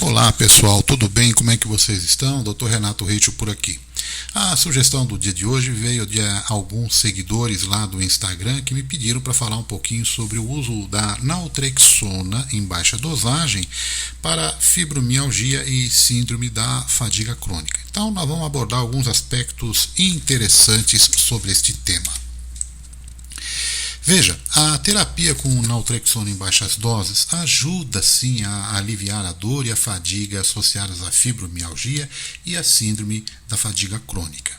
Olá pessoal, tudo bem? Como é que vocês estão? Dr. Renato Reicho por aqui. A sugestão do dia de hoje veio de alguns seguidores lá do Instagram que me pediram para falar um pouquinho sobre o uso da naltrexona em baixa dosagem para fibromialgia e síndrome da fadiga crônica. Então nós vamos abordar alguns aspectos interessantes sobre este tema. Veja, a terapia com naltrexona em baixas doses ajuda sim a aliviar a dor e a fadiga associadas à fibromialgia e à síndrome da fadiga crônica.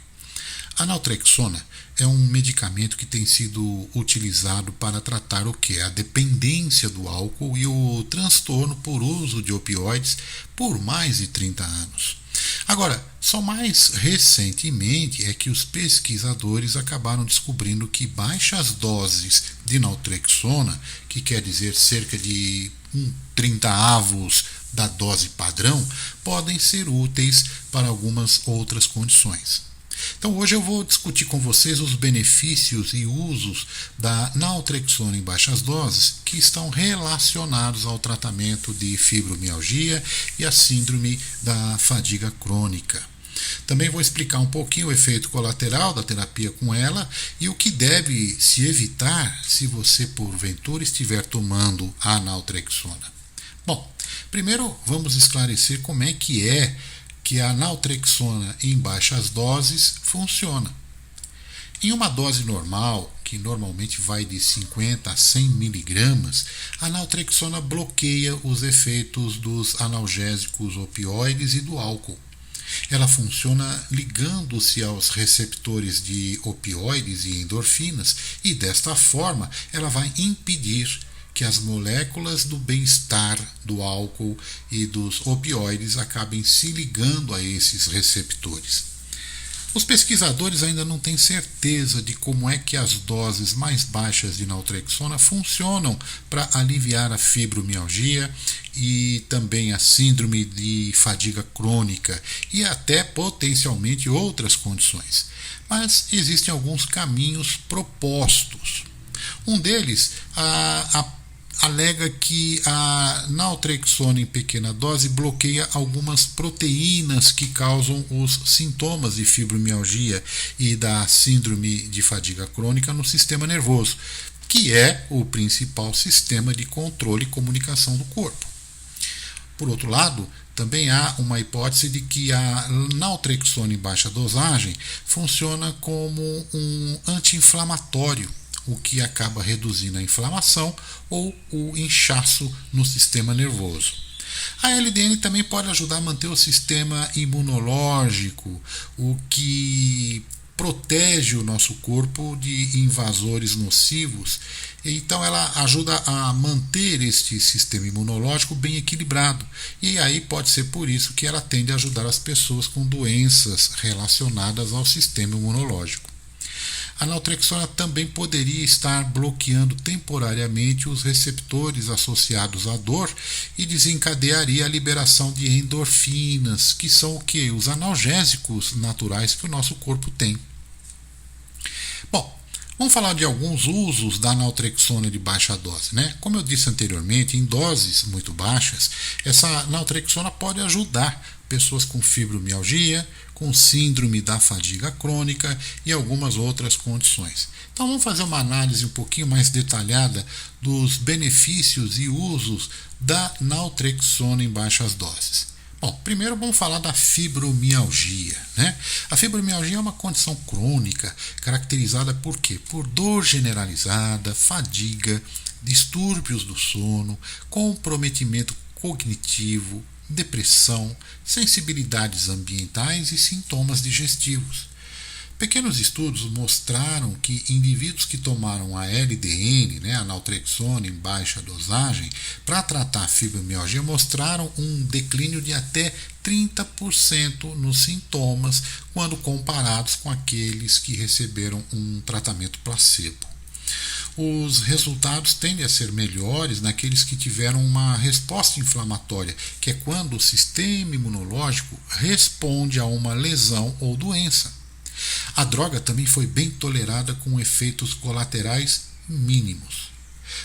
A naltrexona é um medicamento que tem sido utilizado para tratar o que? A dependência do álcool e o transtorno por uso de opioides por mais de 30 anos. Agora, só mais recentemente é que os pesquisadores acabaram descobrindo que baixas doses de naltrexona, que quer dizer cerca de 30avos da dose padrão, podem ser úteis para algumas outras condições. Então hoje eu vou discutir com vocês os benefícios e usos da naltrexona em baixas doses que estão relacionados ao tratamento de fibromialgia e a síndrome da fadiga crônica. Também vou explicar um pouquinho o efeito colateral da terapia com ela e o que deve se evitar se você porventura estiver tomando a naltrexona. Bom, primeiro vamos esclarecer como é que a naltrexona em baixas doses funciona. Em uma dose normal, que normalmente vai de 50 a 100 miligramas, a naltrexona bloqueia os efeitos dos analgésicos opioides e do álcool. Ela funciona ligando-se aos receptores de opioides e endorfinas e, desta forma, ela vai impedir que as moléculas do bem-estar do álcool e dos opioides acabem se ligando a esses receptores. Os pesquisadores ainda não têm certeza de como é que as doses mais baixas de naltrexona funcionam para aliviar a fibromialgia e também a síndrome de fadiga crônica e até potencialmente outras condições. Mas existem alguns caminhos propostos. Um deles, alega que a naltrexona em pequena dose bloqueia algumas proteínas que causam os sintomas de fibromialgia e da síndrome de fadiga crônica no sistema nervoso, que é o principal sistema de controle e comunicação do corpo. Por outro lado, também há uma hipótese de que a naltrexona em baixa dosagem funciona como um anti-inflamatório, o que acaba reduzindo a inflamação ou o inchaço no sistema nervoso. A LDN também pode ajudar a manter o sistema imunológico, o que protege o nosso corpo de invasores nocivos. Então ela ajuda a manter este sistema imunológico bem equilibrado. E aí pode ser por isso que ela tende a ajudar as pessoas com doenças relacionadas ao sistema imunológico. A naltrexona também poderia estar bloqueando temporariamente os receptores associados à dor e desencadearia a liberação de endorfinas, que são o quê? Os analgésicos naturais que o nosso corpo tem. Bom, vamos falar de alguns usos da naltrexona de baixa dose, né? Como eu disse anteriormente, em doses muito baixas, essa naltrexona pode ajudar pessoas com fibromialgia, com síndrome da fadiga crônica e algumas outras condições. Então vamos fazer uma análise um pouquinho mais detalhada dos benefícios e usos da naltrexona em baixas doses. Bom, primeiro vamos falar da fibromialgia, né? A fibromialgia é uma condição crônica caracterizada por quê? Por dor generalizada, fadiga, distúrbios do sono, comprometimento cognitivo, depressão, sensibilidades ambientais e sintomas digestivos. Pequenos estudos mostraram que indivíduos que tomaram a LDN, a naltrexona em baixa dosagem, para tratar a fibromialgia mostraram um declínio de até 30% nos sintomas quando comparados com aqueles que receberam um tratamento placebo. os resultados tendem a ser melhores naqueles que tiveram uma resposta inflamatória, que é quando o sistema imunológico responde a uma lesão ou doença. A droga também foi bem tolerada com efeitos colaterais mínimos.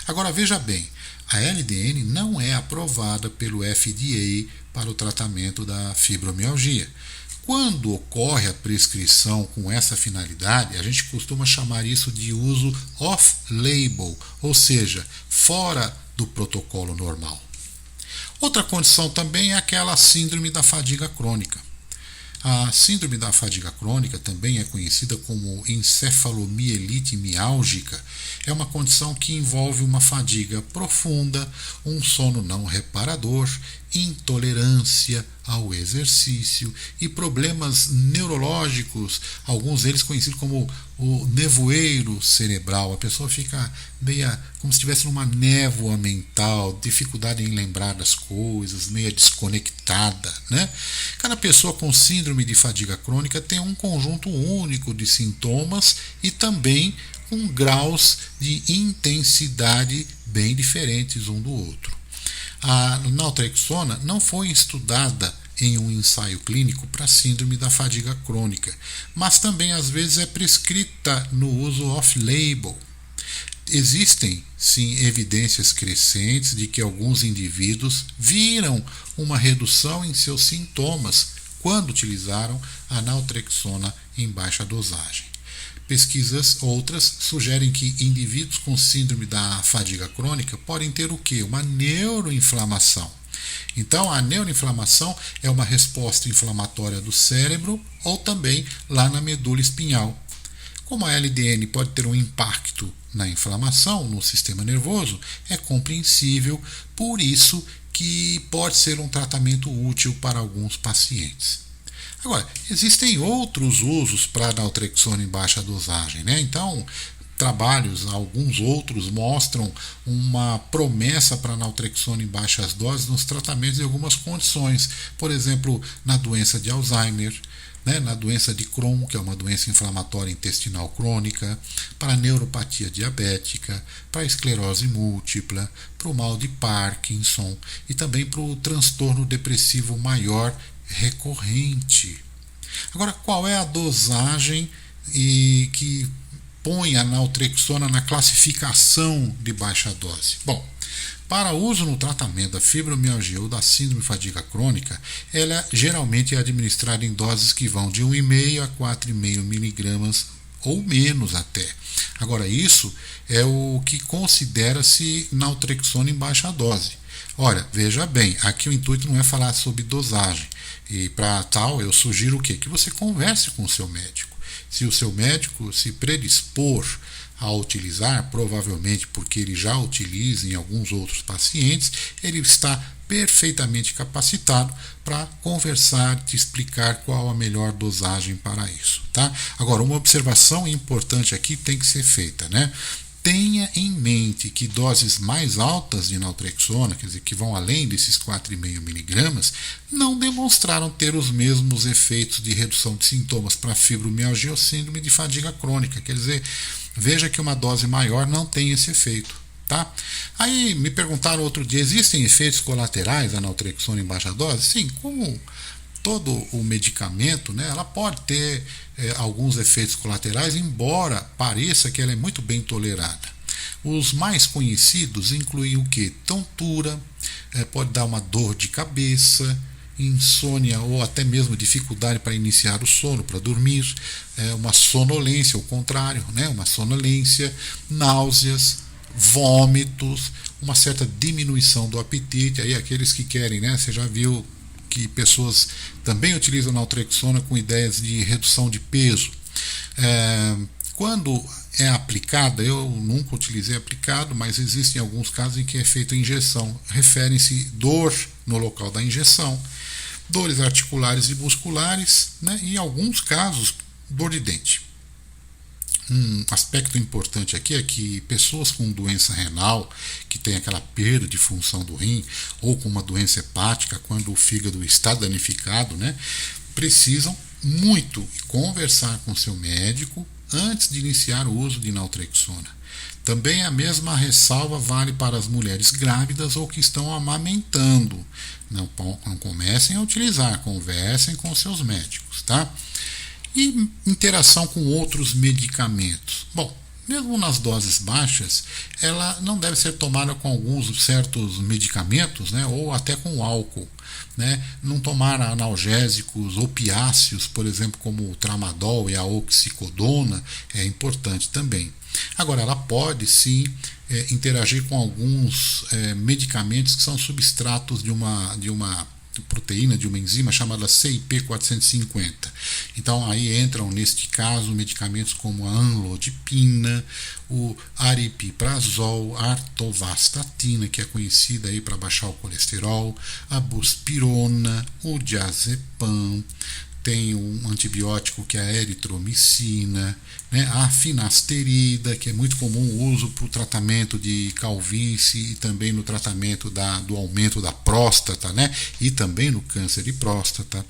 Agora veja bem, a LDN não é aprovada pelo FDA para o tratamento da fibromialgia. Quando ocorre a prescrição com essa finalidade, a gente costuma chamar isso de uso off-label, ou seja, fora do protocolo normal. Outra condição também é aquela síndrome da fadiga crônica. A síndrome da fadiga crônica também é conhecida como encefalomielite miálgica. É uma condição que envolve uma fadiga profunda, um sono não reparador, intolerância ao exercício e problemas neurológicos, alguns deles conhecidos como o nevoeiro cerebral. A pessoa fica meia como se estivesse numa névoa mental, dificuldade em lembrar das coisas, meia desconectada, né? Cada pessoa com síndrome de fadiga crônica tem um conjunto único de sintomas e também com graus de intensidade bem diferentes um do outro. A naltrexona não foi estudada em um ensaio clínico para síndrome da fadiga crônica, mas também às vezes é prescrita no uso off-label. Existem, sim, evidências crescentes de que alguns indivíduos viram uma redução em seus sintomas quando utilizaram a naltrexona em baixa dosagem. Pesquisas outras sugerem que indivíduos com síndrome da fadiga crônica podem ter o quê? Uma neuroinflamação. Então, a neuroinflamação é uma resposta inflamatória do cérebro ou também lá na medula espinhal. Como a LDN pode ter um impacto na inflamação no sistema nervoso, é compreensível, por isso que pode ser um tratamento útil para alguns pacientes. Agora, existem outros usos para a naltrexona em baixa dosagem, né? Então, trabalhos, alguns outros, mostram uma promessa para a naltrexona em baixas doses nos tratamentos de algumas condições. Por exemplo, na doença de Alzheimer, né? Na doença de Crohn, que é uma doença inflamatória intestinal crônica, para a neuropatia diabética, para a esclerose múltipla, para o mal de Parkinson e também para o transtorno depressivo maior recorrente. Agora, qual é a dosagem que põe a naltrexona na classificação de baixa dose? Bom, para uso no tratamento da fibromialgia ou da síndrome de fadiga crônica, ela geralmente é administrada em doses que vão de 1,5 a 4,5 miligramas ou menos até. Agora, isso é o que considera-se naltrexona em baixa dose. Olha, veja bem, aqui o intuito não é falar sobre dosagem. E para tal, eu sugiro o quê? Que você converse com o seu médico. Se o seu médico se predispor a utilizar, provavelmente porque ele já utiliza em alguns outros pacientes, ele está perfeitamente capacitado para conversar, te explicar qual a melhor dosagem para isso, tá? Agora, uma observação importante aqui tem que ser feita, né? Tenha em mente que doses mais altas de naltrexona, quer dizer, que vão além desses 4,5 miligramas, não demonstraram ter os mesmos efeitos de redução de sintomas para fibromialgia ou síndrome de fadiga crônica. Quer dizer, veja que uma dose maior não tem esse efeito. Tá? Aí me perguntaram outro dia, existem efeitos colaterais da naltrexona em baixa dose? Sim, como todo o medicamento, né, ela pode ter alguns efeitos colaterais, embora pareça que ela é muito bem tolerada. Os mais conhecidos incluem o que? Tontura, pode dar uma dor de cabeça, insônia ou até mesmo dificuldade para iniciar o sono, para dormir, uma sonolência, ao contrário, né, uma sonolência, náuseas, vômitos, uma certa diminuição do apetite. Aí aqueles que querem, né, você já viu que pessoas também utilizam naltrexona com ideias de redução de peso. Quando é aplicada, eu nunca utilizei aplicado, mas existem alguns casos em que é feita injeção. Referem-se dor no local da injeção, dores articulares e musculares, né, e em alguns casos, dor de dente. Um aspecto importante aqui é que pessoas com doença renal, que tem aquela perda de função do rim, ou com uma doença hepática, quando o fígado está danificado, né, precisam muito conversar com seu médico antes de iniciar o uso de naltrexona. Também a mesma ressalva vale para as mulheres grávidas ou que estão amamentando. Não comecem a utilizar, conversem com seus médicos, tá? E interação com outros medicamentos. Bom, mesmo nas doses baixas, ela não deve ser tomada com alguns certos medicamentos, né, ou até com álcool. Né? Não tomar analgésicos opiáceos, por exemplo, como o tramadol e a oxicodona, é importante também. Agora, ela pode sim interagir com alguns medicamentos que são substratos de uma proteína, de uma enzima chamada CYP450. Então aí entram neste caso medicamentos como a amlodipina, o aripiprazol, a atorvastatina, que é conhecida aí para baixar o colesterol, a buspirona, o diazepam, tem um antibiótico que é a eritromicina, né? A finasterida, que é muito comum o uso para o tratamento de calvície e também no tratamento do aumento da próstata, né? E também no câncer de próstata.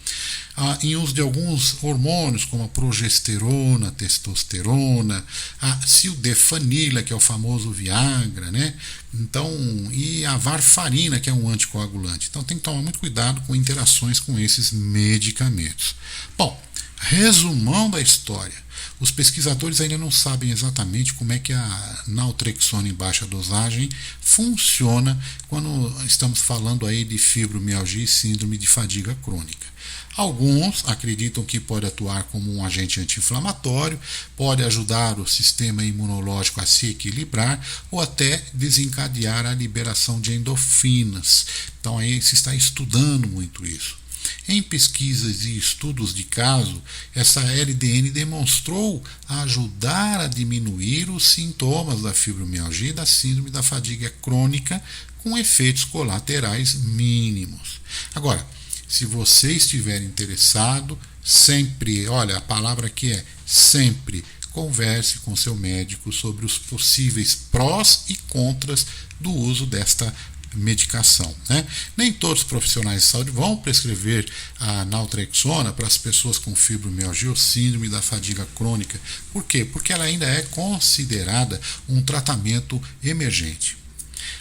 Em uso de alguns hormônios, como a progesterona, a testosterona, a sildenafila, que é o famoso Viagra, né? Então, e a varfarina, que é um anticoagulante. Então tem que tomar muito cuidado com interações com esses medicamentos. Bom, resumão da história. Os pesquisadores ainda não sabem exatamente como é que a naltrexona em baixa dosagem funciona quando estamos falando aí de fibromialgia e síndrome de fadiga crônica. Alguns acreditam que pode atuar como um agente anti-inflamatório, pode ajudar o sistema imunológico a se equilibrar ou até desencadear a liberação de endorfinas. Então aí se está estudando muito isso. Em pesquisas e estudos de caso, essa LDN demonstrou ajudar a diminuir os sintomas da fibromialgia e da síndrome da fadiga crônica com efeitos colaterais mínimos. Agora, se você estiver interessado, sempre, olha, a palavra aqui é sempre, converse com seu médico sobre os possíveis prós e contras do uso desta medicação, né? Nem todos os profissionais de saúde vão prescrever a naltrexona para as pessoas com fibromialgia ou síndrome da fadiga crônica. Por quê? Porque ela ainda é considerada um tratamento emergente.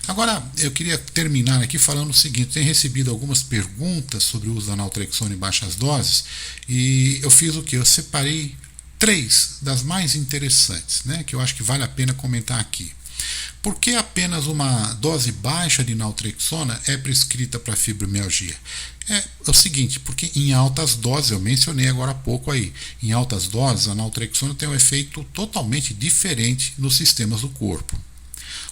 Agora, eu queria terminar aqui falando o seguinte: tenho recebido algumas perguntas sobre o uso da naltrexona em baixas doses e eu fiz o que? Eu separei 3 das mais interessantes, né, que eu acho que vale a pena comentar aqui. Por que apenas uma dose baixa de naltrexona é prescrita para fibromialgia? É o seguinte, porque em altas doses, eu mencionei agora há pouco aí, em altas doses a naltrexona tem um efeito totalmente diferente nos sistemas do corpo.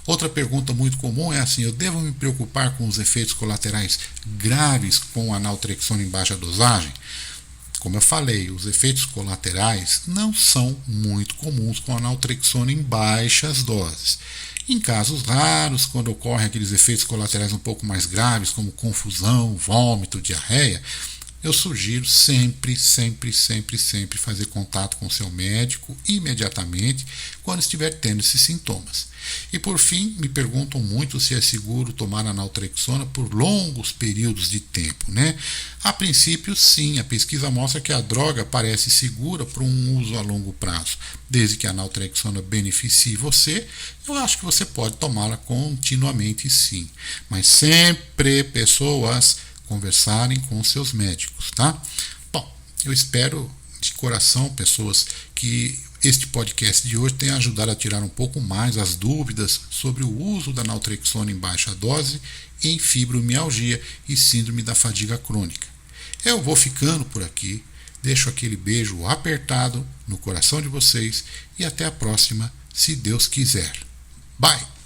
Outra pergunta muito comum é assim: eu devo me preocupar com os efeitos colaterais graves com a naltrexona em baixa dosagem? Como eu falei, os efeitos colaterais não são muito comuns com a naltrexona em baixas doses. Em casos raros, quando ocorrem aqueles efeitos colaterais um pouco mais graves, como confusão, vômito, diarreia, eu sugiro sempre fazer contato com o seu médico imediatamente quando estiver tendo esses sintomas. E por fim, me perguntam muito se é seguro tomar a naltrexona por longos períodos de tempo, né? A princípio, sim, a pesquisa mostra que a droga parece segura para um uso a longo prazo. Desde que a naltrexona beneficie você, eu acho que você pode tomá-la continuamente, sim. Mas sempre, pessoas, conversarem com seus médicos, tá? Bom, eu espero de coração, pessoas, que este podcast de hoje tenha ajudado a tirar um pouco mais as dúvidas sobre o uso da naltrexona em baixa dose em fibromialgia e síndrome da fadiga crônica. Eu vou ficando por aqui, deixo aquele beijo apertado no coração de vocês e até a próxima, se Deus quiser. Bye!